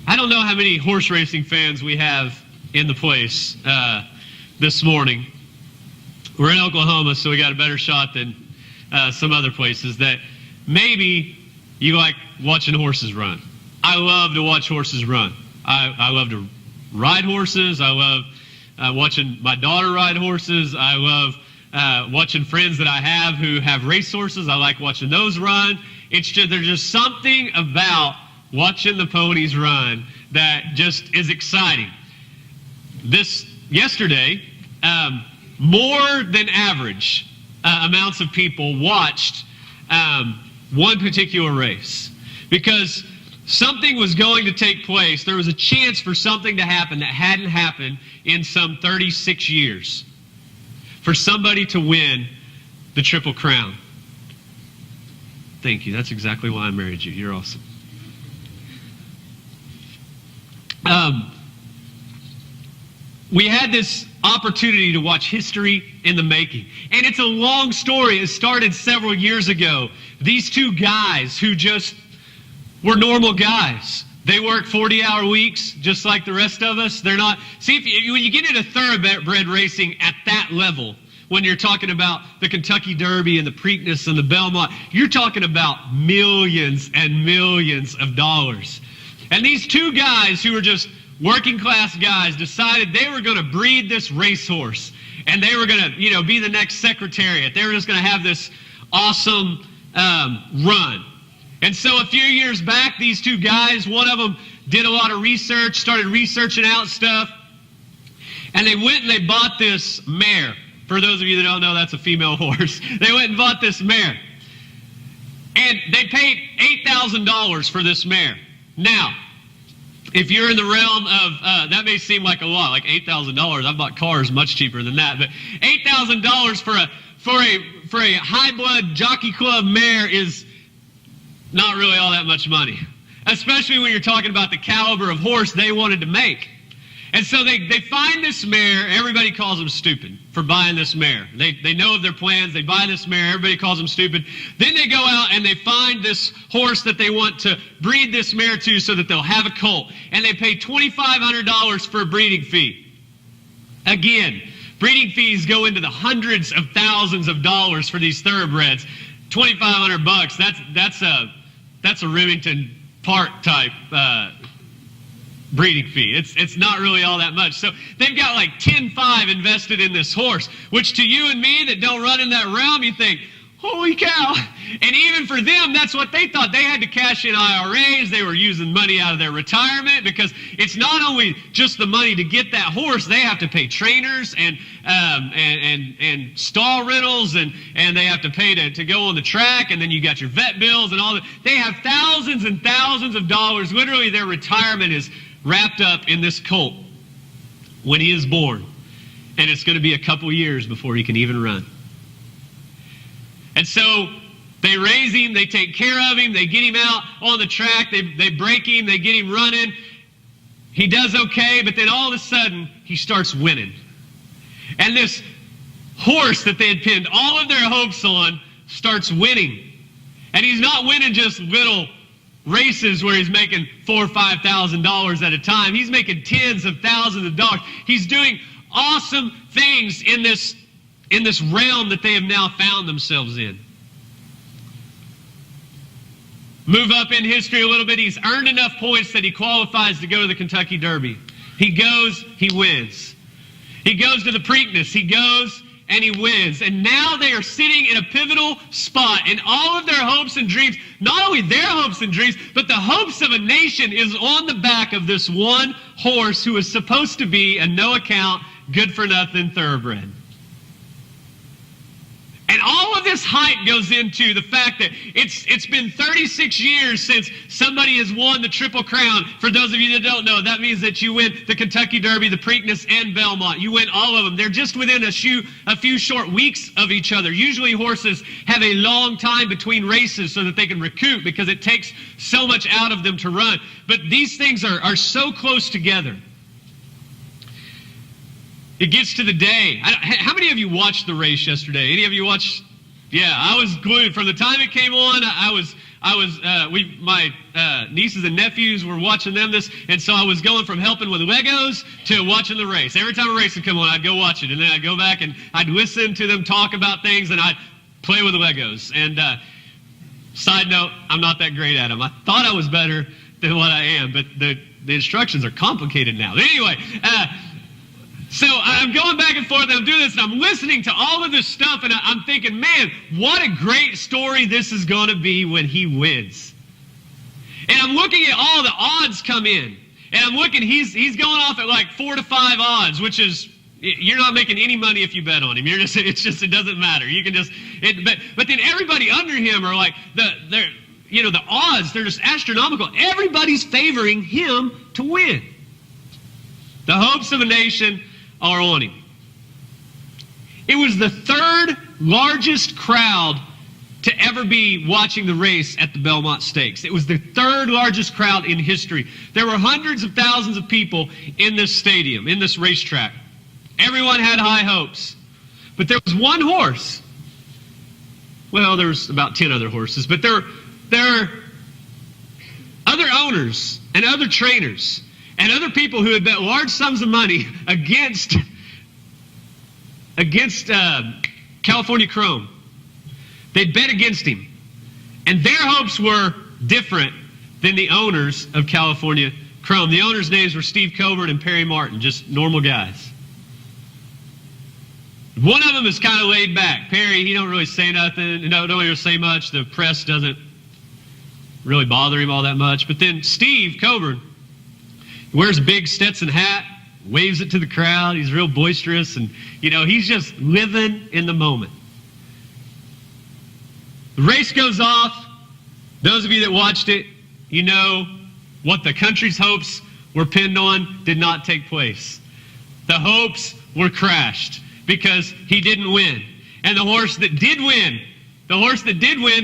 I don't know how many horse racing fans we have in the place this morning. We're in Oklahoma, so we got a better shot than some other places. That maybe you like watching horses run. I love to watch horses run. I love to ride horses. I love watching my daughter ride horses. I love watching friends that I have who have race horses. I like watching those run. There's just something about watching the ponies run that just is exciting. Yesterday, more than average amounts of people watched one particular race because something was going to take place. There was a chance for something to happen that hadn't happened in some 36 years. For somebody to win the Triple Crown. Thank you. That's exactly why I married you. You're awesome. We had this opportunity to watch history in the making. And it's a long story. It started several years ago. These two guys who just were normal guys. They work 40-hour weeks just like the rest of us. They're not... See, when you get into thoroughbred racing at that level, when you're talking about the Kentucky Derby and the Preakness and the Belmont, you're talking about millions and millions of dollars. And these two guys who were just working class guys decided they were going to breed this racehorse. And they were going to, be the next Secretariat. They were just going to have this awesome run. And so a few years back, these two guys, one of them did a lot of research, started researching out stuff. And they went and they bought this mare. For those of you that don't know, that's a female horse. They went and bought this mare. And they paid $8,000 for this mare. Now, if you're in the realm of, that may seem like a lot, like $8,000. I've bought cars much cheaper than that. But $8,000 for a high blood jockey club mare is not really all that much money. Especially when you're talking about the caliber of horse they wanted to make. And so they find this mare. Everybody calls them stupid for buying this mare. They know of their plans. They buy this mare. Everybody calls them stupid. Then they go out and they find this horse that they want to breed this mare to so that they'll have a colt. And they pay $2,500 for a breeding fee. Again, breeding fees go into the hundreds of thousands of dollars for these thoroughbreds. $2,500. That's a Remington Park type breeding fee. It's not really all that much. So they've got like 10-5 invested in this horse, which to you and me that don't run in that realm, you think, holy cow. And even for them, that's what they thought. They had to cash in IRAs. They were using money out of their retirement because it's not only just the money to get that horse. They have to pay trainers and stall rentals and they have to pay to go on the track. And then you got your vet bills and all that. They have thousands and thousands of dollars. Literally their retirement is wrapped up in this colt when he is born. And it's going to be a couple years before he can even run. And so they raise him, they take care of him, they get him out on the track, they break him, they get him running. He does okay, but then all of a sudden, he starts winning. And this horse that they had pinned all of their hopes on starts winning. And he's not winning just little races where he's making $4,000 or $5,000 at a time. He's making tens of thousands of dollars. He's doing awesome things in this realm that they have now found themselves in. Move up in history a little bit. He's earned enough points that he qualifies to go to the Kentucky Derby. He goes, he wins. He goes to the Preakness. He goes and he wins. And now they are sitting in a pivotal spot, and all of their hopes and dreams, not only their hopes and dreams, but the hopes of a nation is on the back of this one horse who is supposed to be a no-account, good-for-nothing thoroughbred. And all of this hype goes into the fact that it's been 36 years since somebody has won the Triple Crown. For those of you that don't know, that means that you win the Kentucky Derby, the Preakness, and Belmont. You win all of them. They're just within a few short weeks of each other. Usually horses have a long time between races so that they can recoup because it takes so much out of them to run. But these things are so close together. It gets to the day. How many of you watched the race yesterday? Any of you watched? Yeah, I was glued. From the time it came on, I my nieces and nephews were watching them and so I was going from helping with Legos to watching the race. Every time a race would come on, I'd go watch it, and then I'd go back and I'd listen to them talk about things, and I'd play with the Legos. And side note, I'm not that great at them. I thought I was better than what I am, but the instructions are complicated now. But anyway, so I'm going back and forth, and I'm doing this, and I'm listening to all of this stuff, and I'm thinking, man, what a great story this is going to be when he wins. And I'm looking at all the odds come in, and I'm looking, he's going off at like 4 to 5 odds, which is, you're not making any money if you bet on him. It doesn't matter. You can just, but then everybody under him are like, the odds, they're just astronomical. Everybody's favoring him to win. The hopes of a nation are on him. It was the 3rd largest crowd to ever be watching the race at the Belmont Stakes. It was the 3rd largest crowd in history. There were hundreds of thousands of people in this stadium, in this racetrack. Everyone had high hopes. But there was one horse. Well, there was about 10 other horses, but there are other owners and other trainers and other people who had bet large sums of money against California Chrome. They'd bet against him. And their hopes were different than the owners of California Chrome. The owners' names were Steve Coburn and Perry Martin, just normal guys. One of them is kind of laid back. Perry, he don't really say nothing, don't really say much. The press doesn't really bother him all that much. But then Steve Coburn, he wears a big Stetson hat, waves it to the crowd. He's real boisterous, and he's just living in the moment. The race goes off. Those of you that watched it, you know what the country's hopes were pinned on did not take place. The hopes were crashed because he didn't win. And the horse that did win,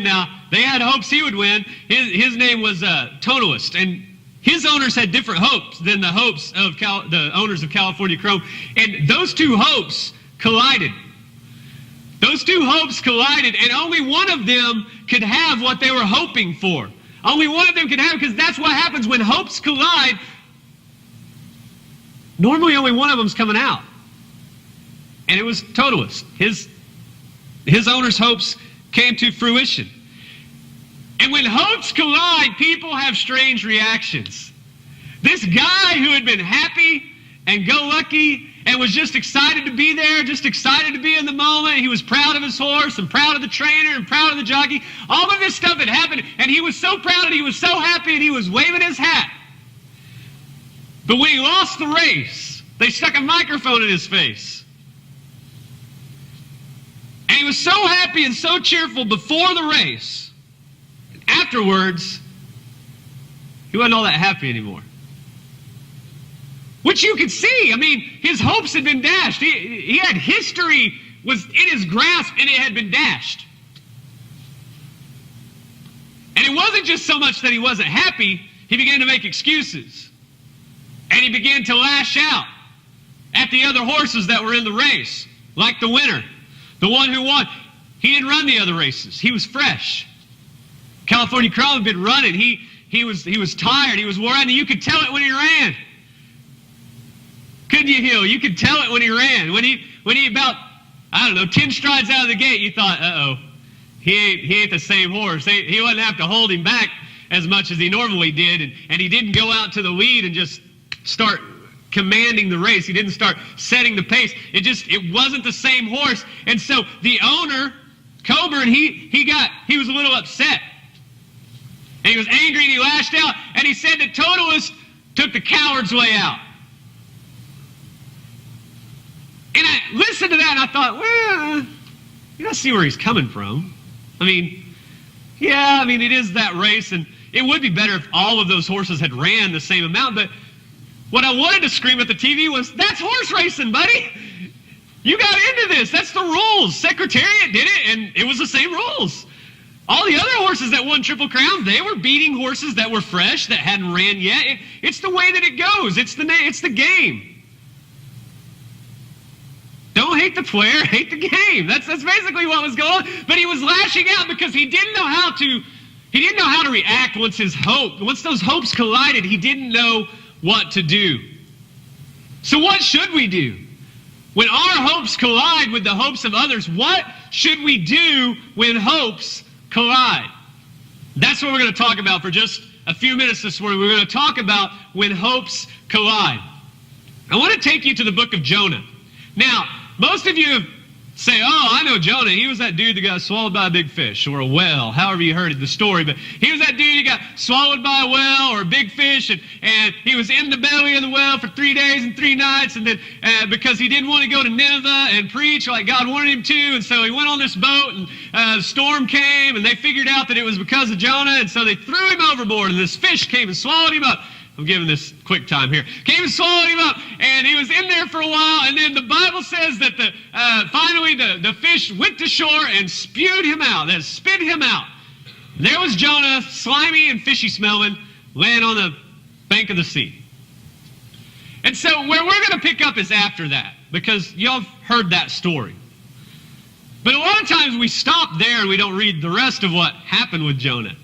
now, they had hopes he would win. His name was Totalist, and his owners had different hopes than the hopes of the owners of California Chrome. And those two hopes collided. And only one of them could have what they were hoping for. Only one of them could have it, because that's what happens when hopes collide. Normally only one of them's coming out. And it was Totalist. His owner's hopes came to fruition. And when hopes collide, people have strange reactions. This guy who had been happy and go lucky and was just excited to be there, just excited to be in the moment. He was proud of his horse and proud of the trainer and proud of the jockey. All of this stuff had happened, and he was so proud and he was so happy, and he was waving his hat. But when he lost the race, they stuck a microphone in his face. And he was so happy and so cheerful before the race. Afterwards, he wasn't all that happy anymore. Which you could see. I mean, his hopes had been dashed. He had history was in his grasp, and it had been dashed. And it wasn't just so much that he wasn't happy, he began to make excuses. And he began to lash out at the other horses that were in the race, like the winner, the one who won. He didn't run the other races. He was fresh. California Chrome had been running. He was tired. He was worn out, and you could tell it when he ran. Couldn't you, Hill? You could tell it when he ran. When he about, 10 strides out of the gate, you thought, uh-oh, he ain't the same horse. He wouldn't have to hold him back as much as he normally did, and he didn't go out to the lead and just start commanding the race. He didn't start setting the pace. It wasn't the same horse. And so the owner, Coburn, he was a little upset. And he was angry, and he lashed out, and he said that Totalist took the coward's way out. And I listened to that, and I thought, well, I see where he's coming from. It is that race, and it would be better if all of those horses had ran the same amount, but what I wanted to scream at the TV was, that's horse racing, buddy! You got into this. That's the rules. Secretariat did it, and it was the same rules. All the other horses that won Triple Crown, they were beating horses that were fresh, that hadn't ran yet. It's the way that it goes. It's the game. Don't hate the player, hate the game. That's basically what was going on. But he was lashing out because he didn't know how to He didn't know how to react once those hopes collided, he didn't know what to do. So what should we do? When our hopes collide with the hopes of others, what should we do when hopes collide? That's what we're going to talk about for just a few minutes this morning. We're going to talk about when hopes collide. I want to take you to the book of Jonah. Now, most of you say, oh, I know Jonah. He was that dude that got swallowed by a big fish or a whale, however you heard the story. But he was that dude who got swallowed by a whale or a big fish, and he was in the belly of the whale for 3 days and 3 nights, and then because he didn't want to go to Nineveh and preach like God wanted him to, and so he went on this boat, and a storm came, and they figured out that it was because of Jonah, and so they threw him overboard, and this fish came and swallowed him up. I'm giving this quick time here. Came and swallowed him up, and he was in there for a while, and then the Bible says that finally the fish went to shore and spewed him out, that spit him out. There was Jonah, slimy and fishy smelling, laying on the bank of the sea. And so where we're going to pick up is after that, because y'all have heard that story. But a lot of times we stop there and we don't read the rest of what happened with Jonah.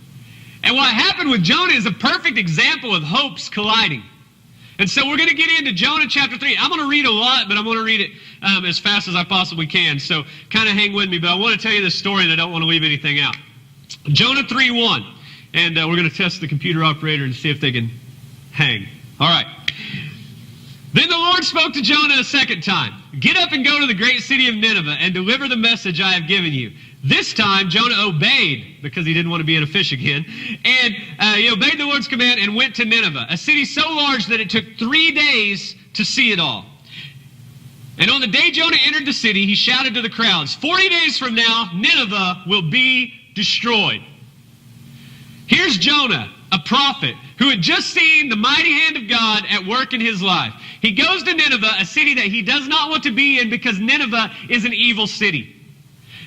And what happened with Jonah is a perfect example of hopes colliding. And so we're going to get into Jonah chapter 3. I'm going to read a lot, but I'm going to read it as fast as I possibly can. So kind of hang with me, but I want to tell you this story and I don't want to leave anything out. Jonah 3:1. And we're going to test the computer operator and see if they can hang. All right. Then the Lord spoke to Jonah a second time. Get up and go to the great city of Nineveh and deliver the message I have given you. This time, Jonah obeyed, because he didn't want to be in a fish again, and he obeyed the Lord's command and went to Nineveh, a city so large that it took 3 days to see it all. And on the day Jonah entered the city, he shouted to the crowds, 40 days from now, Nineveh will be destroyed. Here's Jonah, a prophet, who had just seen the mighty hand of God at work in his life. He goes to Nineveh, a city that he does not want to be in because Nineveh is an evil city.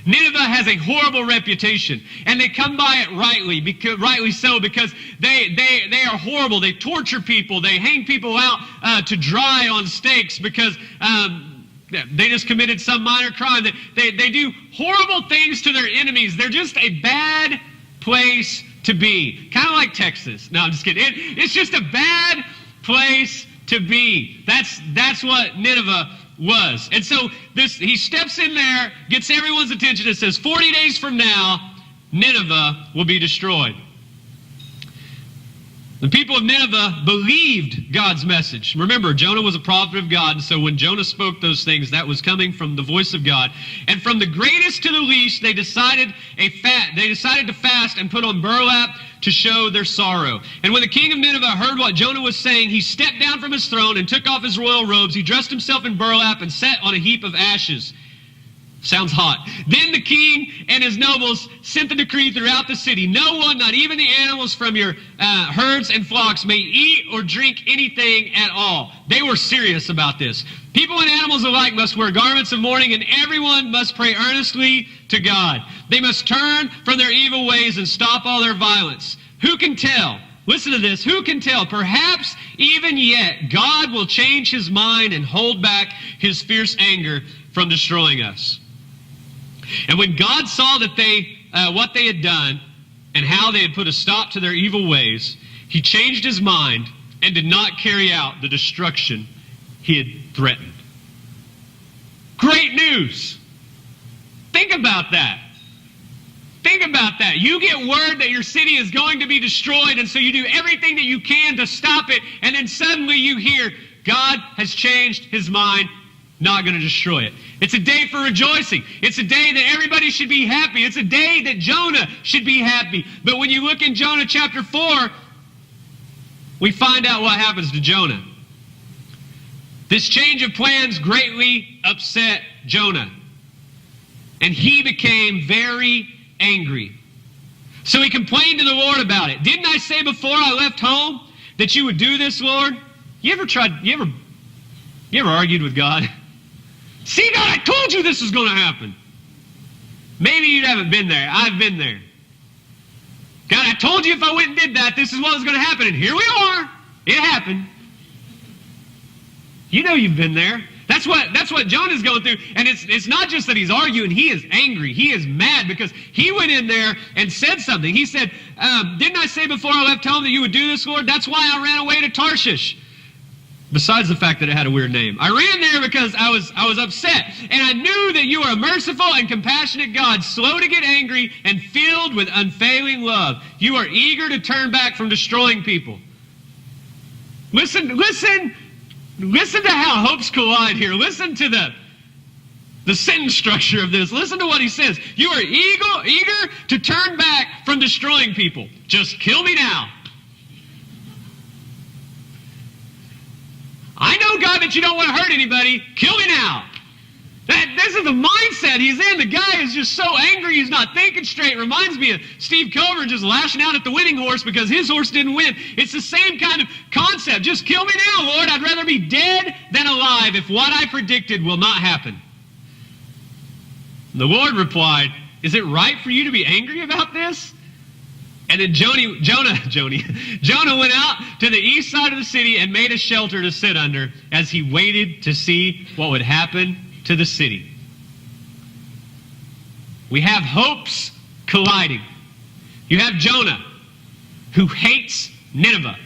Nineveh has a horrible reputation, and they come by it rightly so, because they are horrible. They torture people. They hang people out to dry on stakes because they just committed some minor crime. They do horrible things to their enemies. They're just a bad place to be. Kind of like Texas. No, I'm just kidding. It's just a bad place to be. That's what Nineveh was. And so he steps in there, gets everyone's attention, and says, 40 days from now, Nineveh will be destroyed. The people of Nineveh believed God's message. Remember, Jonah was a prophet of God, and so when Jonah spoke those things, that was coming from the voice of God. And from the greatest to the least, they decided to fast and put on burlap to show their sorrow. And when the king of Nineveh heard what Jonah was saying, he stepped down from his throne and took off his royal robes. He dressed himself in burlap and sat on a heap of ashes. Sounds hot. Then the king and his nobles sent the decree throughout the city. No one, not even the animals from your herds and flocks, may eat or drink anything at all. They were serious about this. People and animals alike must wear garments of mourning, and everyone must pray earnestly to God. They must turn from their evil ways and stop all their violence. Who can tell? Listen to this. Who can tell? Perhaps even yet God will change his mind and hold back his fierce anger from destroying us. And when God saw that what they had done and how they had put a stop to their evil ways, he changed his mind and did not carry out the destruction he had threatened. Great news. Think about that. Think about that. You get word that your city is going to be destroyed, and so you do everything that you can to stop it, and then suddenly you hear God has changed his mind, not going to destroy it. It's a day for rejoicing. It's a day that everybody should be happy. It's a day that Jonah should be happy. But when you look in Jonah chapter 4, we find out what happens to Jonah. This change of plans greatly upset Jonah, and he became very angry. So he complained to the Lord about it. Didn't I say before I left home that you would do this, Lord? You ever argued with God? See, God, I told you this was going to happen. Maybe you haven't been there. I've been there. God, I told you if I went and did that, this is what was going to happen. And here we are. It happened. You know you've been there. That's what Jonah's going through. And it's not just that he's arguing. He is angry. He is mad because he went in there and said something. He said, didn't I say before I left home that you would do this, Lord? That's why I ran away to Tarshish. Besides the fact that it had a weird name. I ran there because I was upset. And I knew that you are a merciful and compassionate God, slow to get angry and filled with unfailing love. You are eager to turn back from destroying people. Listen to how hopes collide here. Listen to the sentence structure of this. Listen to what he says. You are eager to turn back from destroying people. Just kill me now. I know, God, that you don't want to hurt anybody. Kill me now. This is the mindset he's in. The guy is just so angry he's not thinking straight. Reminds me of Steve Coburn just lashing out at the winning horse because his horse didn't win. It's the same kind of concept. Just kill me now, Lord. I'd rather be dead than alive if what I predicted will not happen. The Lord replied, is it right for you to be angry about this? And then Jonah went out to the east side of the city and made a shelter to sit under as he waited to see what would happen to the city. We have hopes colliding. You have Jonah, who hates Nineveh.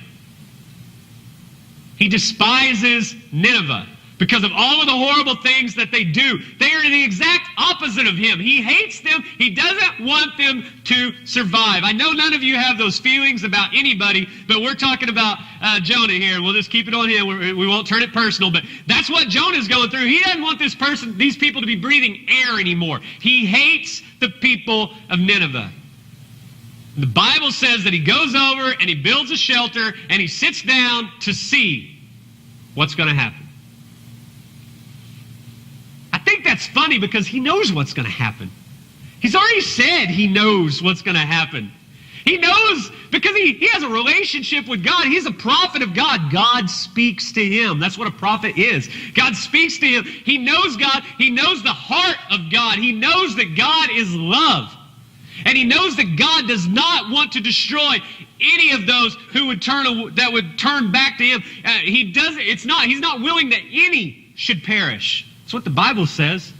He despises Nineveh because of all of the horrible things that they do. They are the exact opposite of him. He hates them. He doesn't want them to survive. I know none of you have those feelings about anybody, but we're talking about Jonah here. We'll just keep it on him. We won't turn it personal, but that's what Jonah's going through. He doesn't want these people to be breathing air anymore. He hates the people of Nineveh. The Bible says that he goes over and he builds a shelter and he sits down to see what's going to happen. I think that's funny because he knows what's going to happen. He's already said he knows what's going to happen. He knows because he has a relationship with God. He's a prophet of God. God speaks to him. That's what a prophet is. God speaks to him. He knows God. He knows the heart of God. He knows that God is love. And he knows that God does not want to destroy any of those who would turn back to him. He's not willing that any should perish. That's what the Bible says.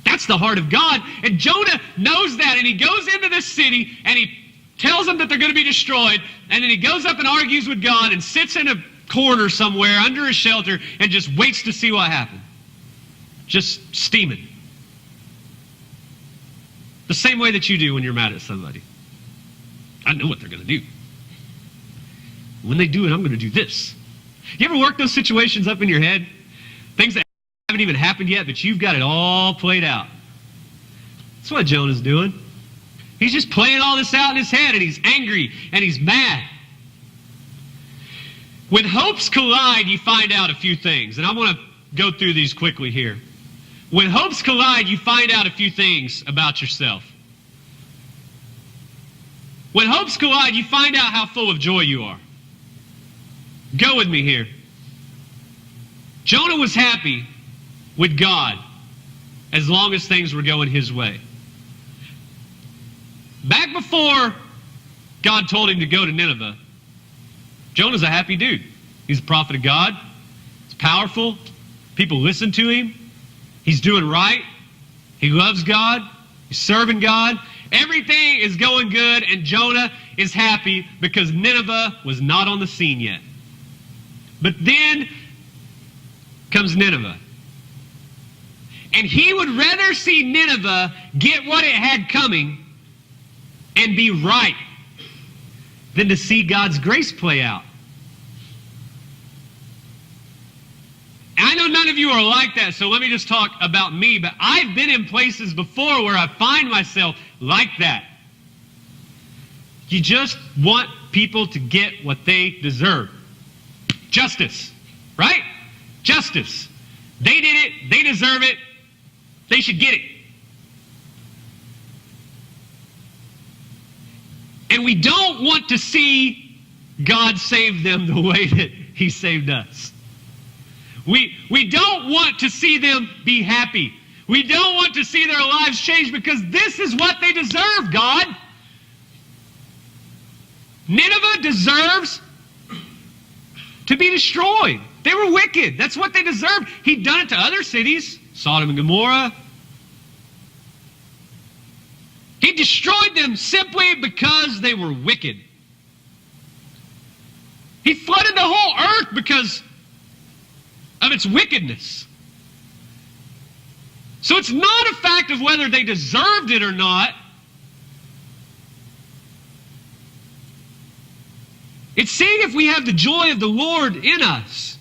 That's the heart of God. And Jonah knows that, and he goes into this city, and he tells them that they're going to be destroyed, and then he goes up and argues with God and sits in a corner somewhere under a shelter and just waits to see what happens. Just steaming. The same way that you do when you're mad at somebody. I know what they're going to do. When they do it, I'm going to do this. You ever work those situations up in your head? Things that haven't even happened yet, but you've got it all played out. That's what Jonah's doing. He's just playing all this out in his head, and he's angry, and he's mad. When hopes collide, you find out a few things, and I want to go through these quickly here. When hopes collide, you find out a few things about yourself. When hopes collide, you find out how full of joy you are. Go with me here. Jonah was happy with God as long as things were going his way. Back before God told him to go to Nineveh, Jonah's a happy dude. He's a prophet of God. He's powerful. People listen to him. He's doing right. He loves God. He's serving God. Everything is going good, and Jonah is happy because Nineveh was not on the scene yet. But then comes Nineveh. And he would rather see Nineveh get what it had coming and be right than to see God's grace play out. And I know none of you are like that, so let me just talk about me. But I've been in places before where I find myself like that. You just want people to get what they deserve. Justice, right? Justice. They did it. They deserve it. They should get it. And we don't want to see God save them the way that He saved us. We don't want to see them be happy. We don't want to see their lives change because this is what they deserve, God. Nineveh deserves to be destroyed. They were wicked. That's what they deserved. He'd done it to other cities, Sodom and Gomorrah. He destroyed them simply because they were wicked. He flooded the whole earth because of its wickedness. So it's not a fact of whether they deserved it or not. It's seeing if we have the joy of the Lord in us.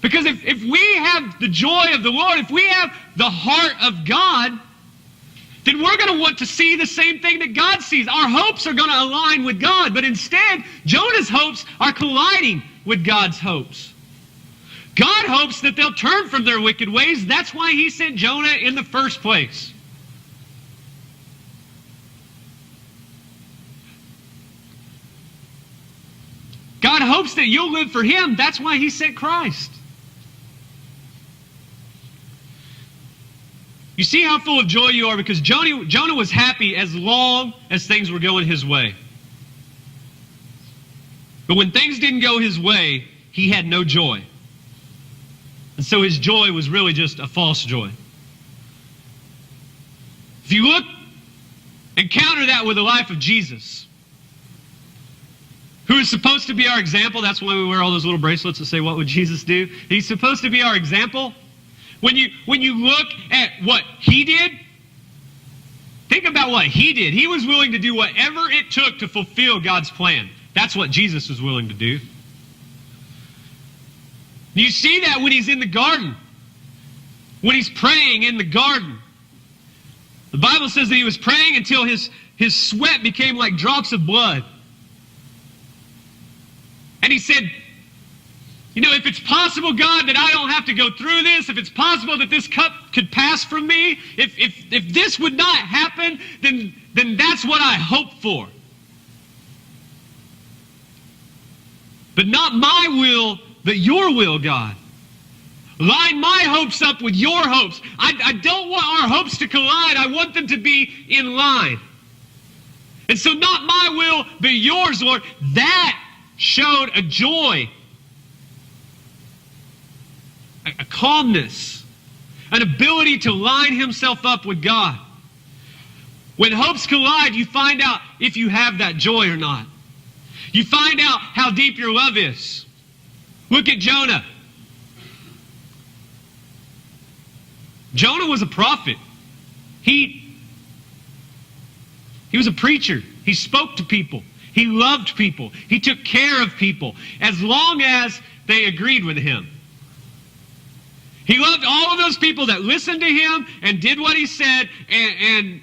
Because if we have the joy of the Lord, if we have the heart of God, then we're going to want to see the same thing that God sees. Our hopes are going to align with God. But instead, Jonah's hopes are colliding with God's hopes. God hopes that they'll turn from their wicked ways. That's why he sent Jonah in the first place. God hopes that you'll live for him. That's why he sent Christ. You see how full of joy you are because Jonah was happy as long as things were going his way. But when things didn't go his way, he had no joy. And so his joy was really just a false joy. If you look and counter that with the life of Jesus, who is supposed to be our example, that's why we wear all those little bracelets that say, what would Jesus do? He's supposed to be our example. When you look at what he did, think about what he did. He was willing to do whatever it took to fulfill God's plan. That's what Jesus was willing to do. You see that when he's in the garden. When he's praying in the garden. The Bible says that he was praying until his sweat became like drops of blood. And he said, if it's possible, God, that I don't have to go through this, if it's possible that this cup could pass from me, if this would not happen, then that's what I hope for. But not my will, but your will, God. Line my hopes up with your hopes. I don't want our hopes to collide. I want them to be in line. And so not my will, but yours, Lord. That showed a joy, a calmness, an ability to line himself up with God. When hopes collide, you find out if you have that joy or not. You find out how deep your love is. Look at Jonah. Jonah was a prophet. He was a preacher. He spoke to people. He loved people. He took care of people as long as they agreed with him. He loved all of those people that listened to him and did what he said and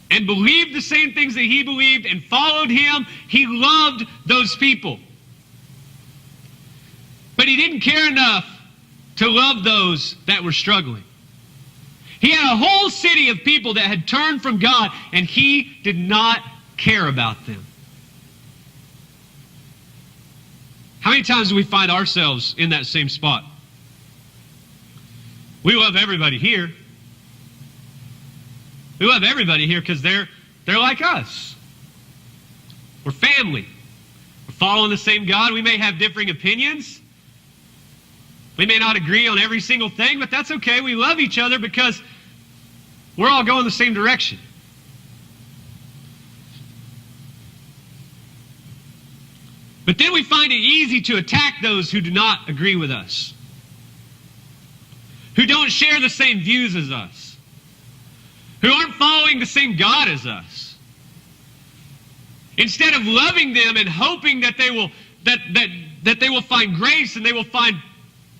believed the same things that he believed and followed him. He loved those people. But he didn't care enough to love those that were struggling. He had a whole city of people that had turned from God, and he did not care about them. How many times do we find ourselves in that same spot? We love everybody here. We love everybody here because they're like us. We're family. We're following the same God. We may have differing opinions. We may not agree on every single thing, but that's okay. We love each other because we're all going the same direction. But then we find it easy to attack those who do not agree with us, who don't share the same views as us, who aren't following the same God as us. Instead of loving them and hoping that they will find grace and they will find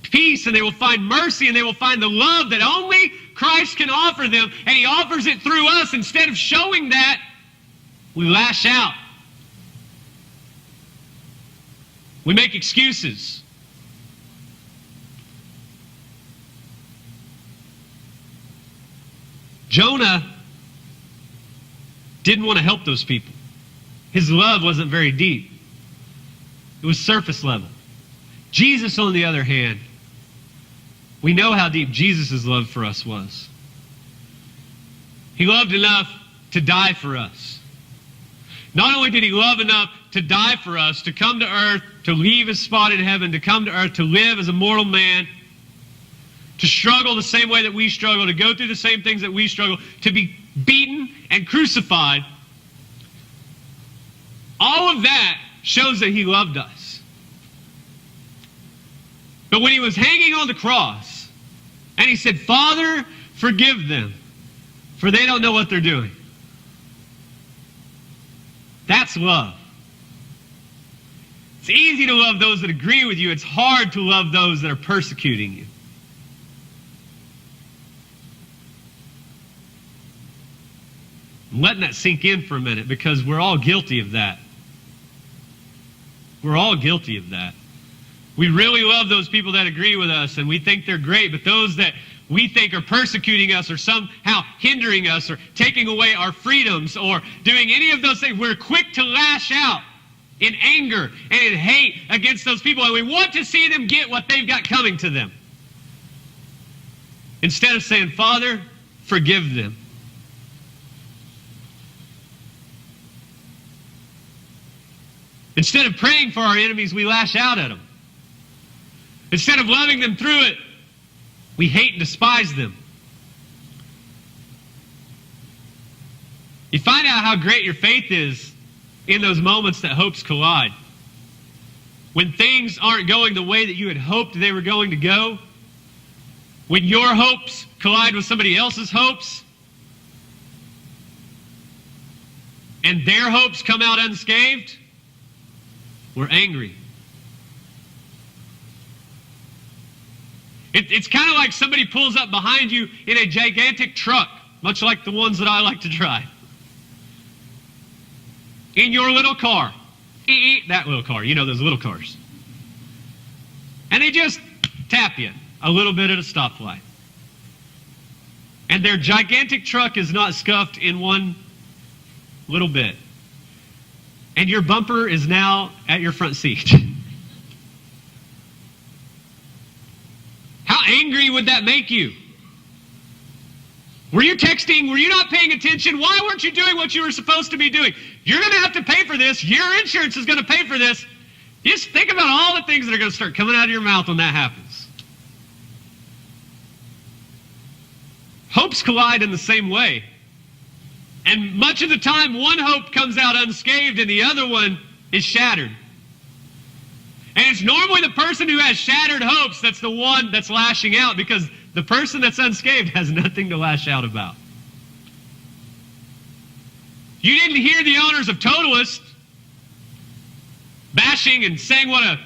peace and they will find mercy and they will find the love that only Christ can offer them, and he offers it through us, instead of showing that, we lash out. We make excuses. Jonah didn't want to help those people. His love wasn't very deep. It was surface level. Jesus, on the other hand, we know how deep Jesus' love for us was. He loved enough to die for us. Not only did he love enough to die for us, to come to earth, to leave his spot in heaven, to come to earth, to live as a mortal man, to struggle the same way that we struggle, to go through the same things that we struggle, to be beaten and crucified. All of that shows that he loved us. But when he was hanging on the cross, and he said, Father, forgive them, for they don't know what they're doing. That's love. It's easy to love those that agree with you. It's hard to love those that are persecuting you. I'm letting that sink in for a minute because we're all guilty of that. We're all guilty of that. We really love those people that agree with us and we think they're great, but those that we think are persecuting us or somehow hindering us or taking away our freedoms or doing any of those things, we're quick to lash out in anger and in hate against those people, and we want to see them get what they've got coming to them. Instead of saying, Father, forgive them. Instead of praying for our enemies, we lash out at them. Instead of loving them through it, we hate and despise them. You find out how great your faith is in those moments that hopes collide. When things aren't going the way that you had hoped they were going to go. When your hopes collide with somebody else's hopes. And their hopes come out unscathed. We're angry. It's kind of like somebody pulls up behind you in a gigantic truck, much like the ones that I like to drive. In your little car. That little car. You know those little cars. And they just tap you a little bit at a stoplight. And their gigantic truck is not scuffed in one little bit. And your bumper is now at your front seat. How angry would that make you? Were you texting? Were you not paying attention? Why weren't you doing what you were supposed to be doing? You're going to have to pay for this. Your insurance is going to pay for this. Just think about all the things that are going to start coming out of your mouth when that happens. Hopes collide in the same way. And much of the time, one hope comes out unscathed and the other one is shattered. And it's normally the person who has shattered hopes that's the one that's lashing out, because the person that's unscathed has nothing to lash out about. You didn't hear the owners of Totalist bashing and saying what a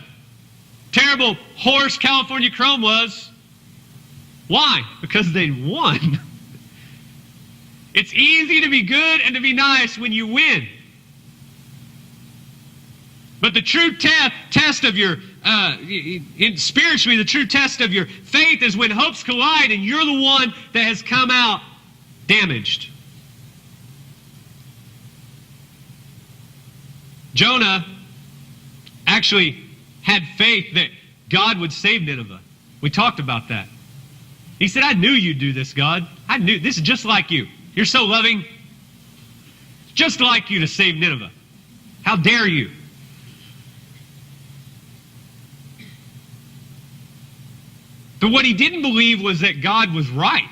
terrible horse California Chrome was. Why? Because they won. It's easy to be good and to be nice when you win. But the true test of your, spiritually, the true test of your faith is when hopes collide and you're the one that has come out damaged. Jonah actually had faith that God would save Nineveh. We talked about that. He said, I knew you'd do this, God. I knew. This is just like you. You're so loving. Just like you to save Nineveh. How dare you? But what he didn't believe was that God was right.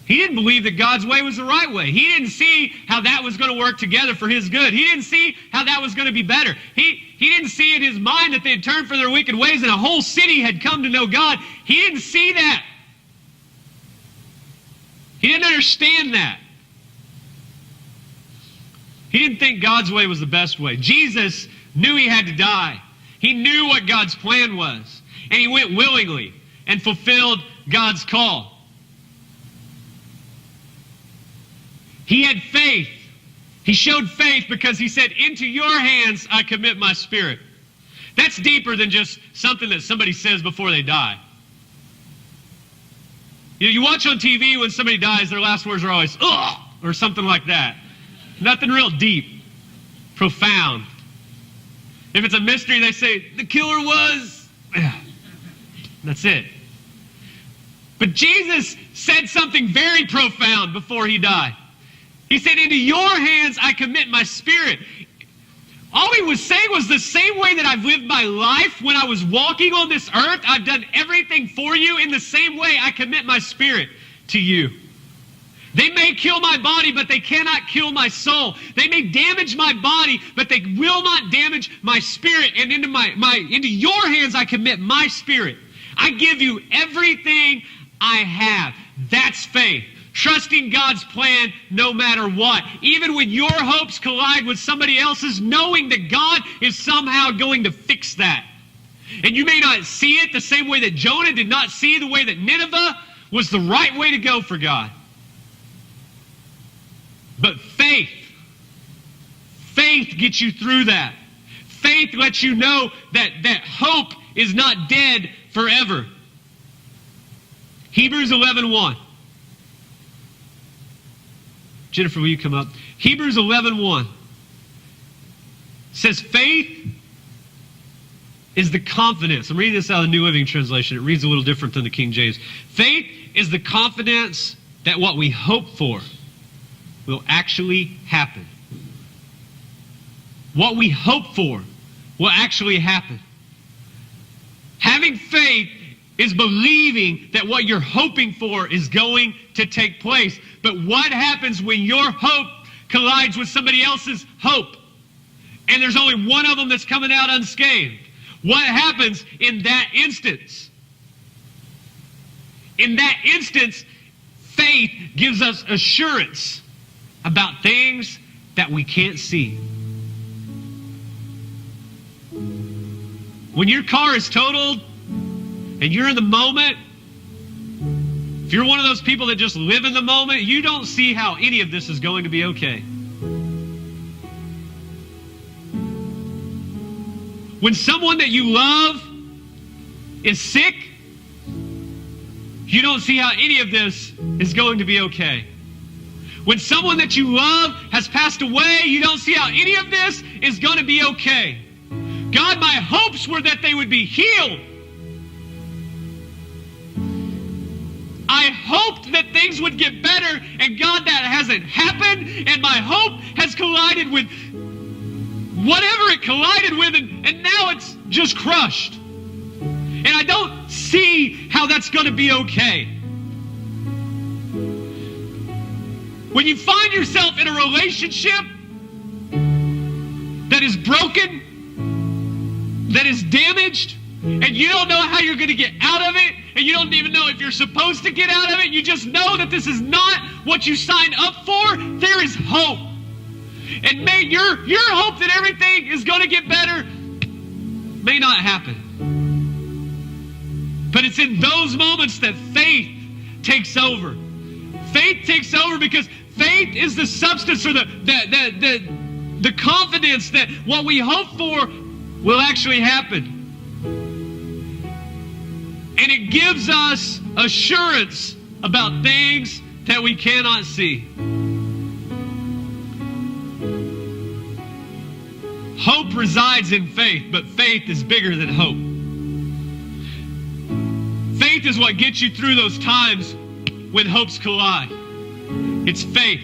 He didn't believe that God's way was the right way. He didn't see how that was going to work together for his good. He didn't see how that was going to be better. He didn't see in his mind that they had turned from their wicked ways and a whole city had come to know God. He didn't see that. He didn't understand that. He didn't think God's way was the best way. Jesus knew he had to die. He knew what God's plan was. And he went willingly and fulfilled God's call. He had faith. He showed faith because he said, into your hands I commit my spirit. That's deeper than just something that somebody says before they die. You watch on TV when somebody dies, their last words are always, ugh, or something like that. Nothing real deep, profound. If it's a mystery, they say, the killer was... That's it. But Jesus said something very profound before he died. He said, into your hands I commit my spirit. All he was saying was the same way that I've lived my life when I was walking on this earth, I've done everything for you. In the same way, I commit my spirit to you. They may kill my body, but they cannot kill my soul. They may damage my body, but they will not damage my spirit. And into your hands I commit my spirit. I give you everything I have. That's faith. Trusting God's plan no matter what. Even when your hopes collide with somebody else's, knowing that God is somehow going to fix that. And you may not see it the same way that Jonah did not see the way that Nineveh was the right way to go for God. But faith gets you through that. Faith lets you know that hope is not dead forever. Hebrews 11:1. Jennifer, will you come up? Hebrews 11:1 says faith is the confidence. I'm reading this out of the New Living Translation. It reads a little different than the King James. Faith is the confidence that what we hope for will actually happen. What we hope for will actually happen. Having faith is believing that what you're hoping for is going to take place. But what happens when your hope collides with somebody else's hope? And there's only one of them that's coming out unscathed. What happens in that instance? In that instance, faith gives us assurance about things that we can't see. When your car is totaled and you're in the moment, if you're one of those people that just live in the moment, you don't see how any of this is going to be okay. When someone that you love is sick, you don't see how any of this is going to be okay. When someone that you love has passed away, you don't see how any of this is going to be okay. God, my hopes were that they would be healed. I hoped that things would get better, and God, that hasn't happened, and my hope has collided with whatever it collided with, and now it's just crushed. And I don't see how that's going to be okay. When you find yourself in a relationship that is broken, that is damaged, and you don't know how you're going to get out of it, and you don't even know if you're supposed to get out of it, you just know that this is not what you signed up for, there is hope. And may your hope that everything is going to get better may not happen. But it's in those moments that faith takes over. Faith takes over because faith is the substance or the confidence that what we hope for will actually happen. And it gives us assurance about things that we cannot see. Hope resides in faith, but faith is bigger than hope. Faith is what gets you through those times when hopes collide. It's faith.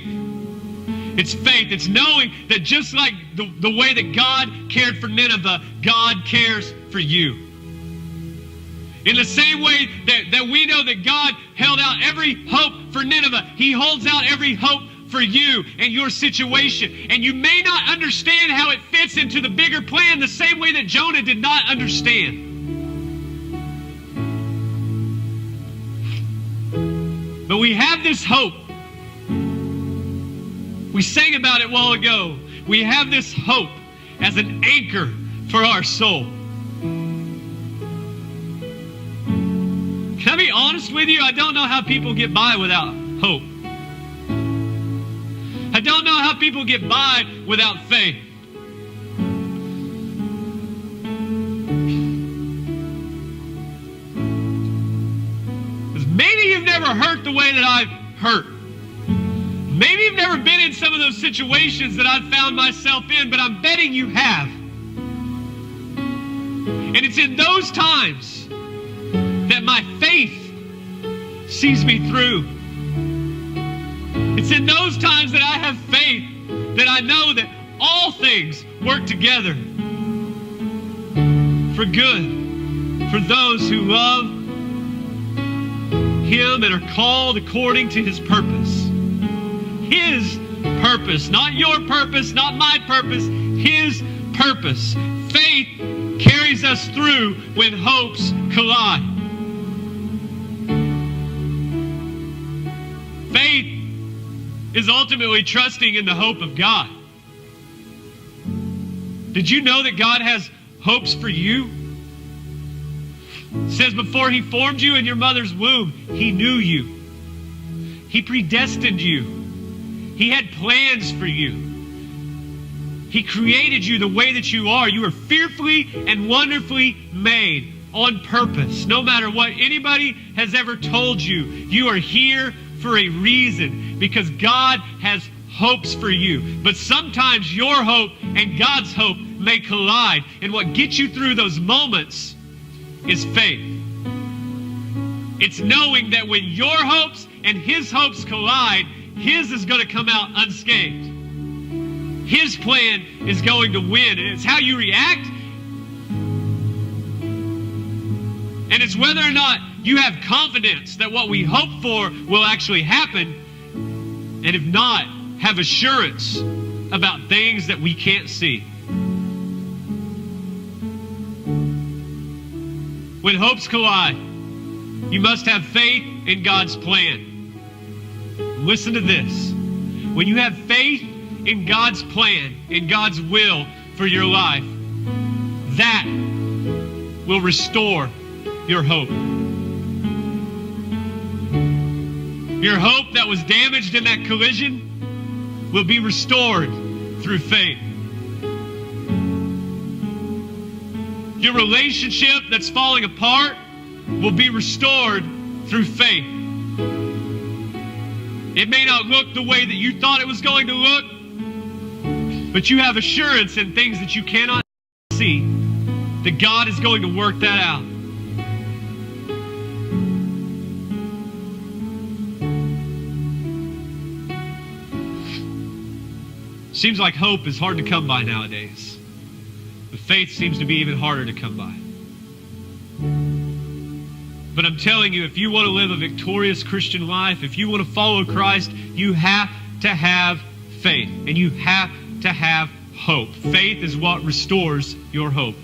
It's faith. It's knowing that just like the way that God cared for Nineveh, God cares for you. In the same way that we know that God held out every hope for Nineveh, He holds out every hope for you and your situation. And you may not understand how it fits into the bigger plan the same way that Jonah did not understand. But we have this hope. We sang about it a while ago. We have this hope as an anchor for our soul. Can I be honest with you? I don't know how people get by without hope. I don't know how people get by without faith. Because maybe you've never hurt the way that I've hurt. Maybe you've never been in some of those situations that I've found myself in, but I'm betting you have. And it's in those times that my faith sees me through. It's in those times that I have faith, that I know that all things work together for good, for those who love Him and are called according to His purpose. His purpose, not your purpose, not my purpose, His purpose. Faith carries us through when hopes collide. Faith is ultimately trusting in the hope of God. Did you know that God has hopes for you? It says before He formed you in your mother's womb, He knew you. He predestined you. He had plans for you. He created you the way that you are. You are fearfully and wonderfully made on purpose. No matter what anybody has ever told you, you are here for a reason, because God has hopes for you. But sometimes your hope and God's hope may collide. And what gets you through those moments is faith. It's knowing that when your hopes and His hopes collide, His is going to come out unscathed. His plan is going to win. And it's how you react. And it's whether or not you have confidence that what we hope for will actually happen. And if not, have assurance about things that we can't see. When hopes collide, you must have faith in God's plan. Listen to this. When you have faith in God's plan, in God's will for your life, that will restore your hope. Your hope that was damaged in that collision will be restored through faith. Your relationship that's falling apart will be restored through faith. It may not look the way that you thought it was going to look, but you have assurance in things that you cannot see that God is going to work that out. Seems like hope is hard to come by nowadays. But faith seems to be even harder to come by. But I'm telling you, if you want to live a victorious Christian life, if you want to follow Christ, you have to have faith. And you have to have hope. Faith is what restores your hope.